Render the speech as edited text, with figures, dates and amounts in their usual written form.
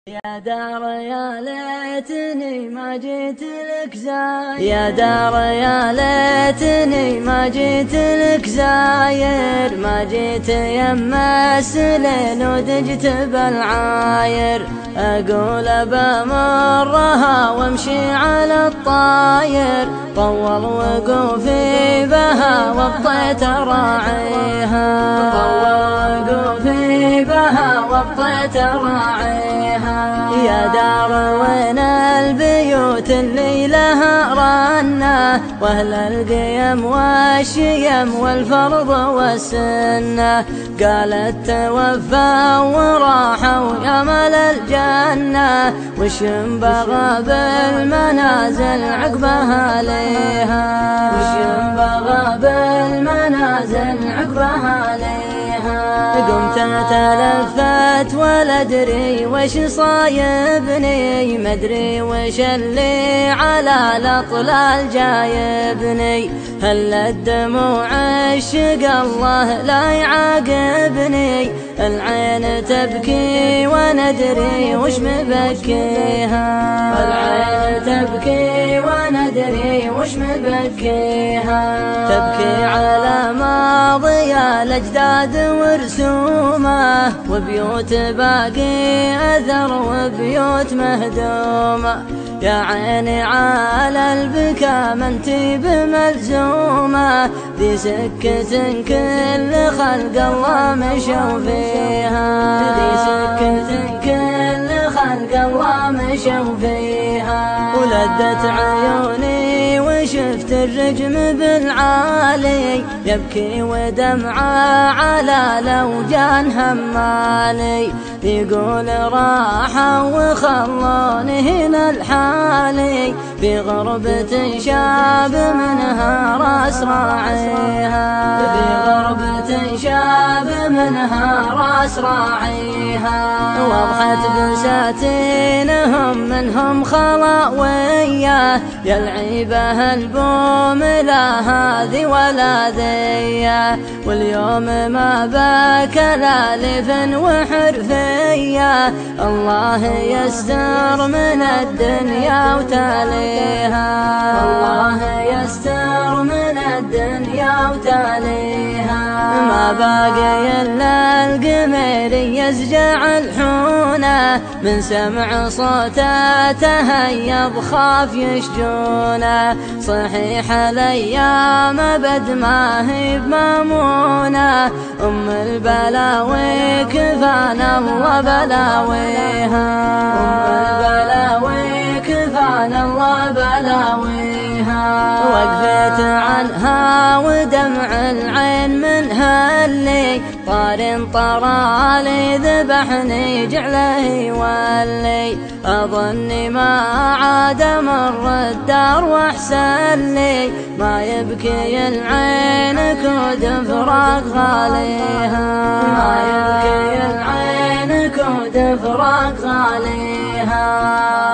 يا دار يا ليتني ما جيت لك زاير، يا دار يا ليتني ما جيت لك زاير، ما جيت يما السلين ودجت بالعاير، أقول بمرها وامشي على الطاير، طول وقوفي بها وابطيت راعيها، طول وقوفي بها وابطيت راعيها. يا دار وين البيوت اللي لها رنة، واهل القيم والشيم والفرض والسنة، قالت توفى وراحوا يا مال الجنة، وش ينبغى بالمنازل عقبها ليها، وش ينبغى بالمنازل عقبها ليها. قمت تلفت ولا ادري وش صايبني، مدري وش اللي على الاطلال جايبني، هل الدموع عشق الله لا يعاقبني، العين تبكي وندري وش مبكيها، العين تبكي وندري وش مبكيها، تبكي على ماضي الأجداد ورسومه، وبيوت باقي أثر وبيوت مهدومة، يا عيني على البكا منتي بملزومة، ذي سكة كل خلق الله مشوا فيها، ذي سكة كل خلق الله مشوا فيها. ولدت عيوني وشفت الرجم بالعالي، يبكي ودمعه على لوجان همالي، يقول راحوا وخلوني هنا الحالي، في غربة شاب منها راس راعيها، في غربة شاب منها راس راعيها. وضحت بساتينهم منهم خلاوية، يا العيبة البوم لا هذه ولا ذي، واليوم ما باك لا لفن وحرفية، الله يستر من الدنيا وتاليها، الله يستر من الدنيا وتاليها. ما باقي إلا القمر يزجع الحونة، من سمع صوته تهيب خاف يشجونه، صحيح الأيام بد ما هي بمامونة، أم البلاوي كفانا الله بلاويها، أم البلاوي كفانا الله بلاويها. وقفت عنها ودمع العين منها اللي طار طرالي ذبحني جعله يولي، أظني ما عاد مر الدار واحسن لي، ما يبكي العين كود فراق غاليها، ما يبكي العين كود فراق غاليها.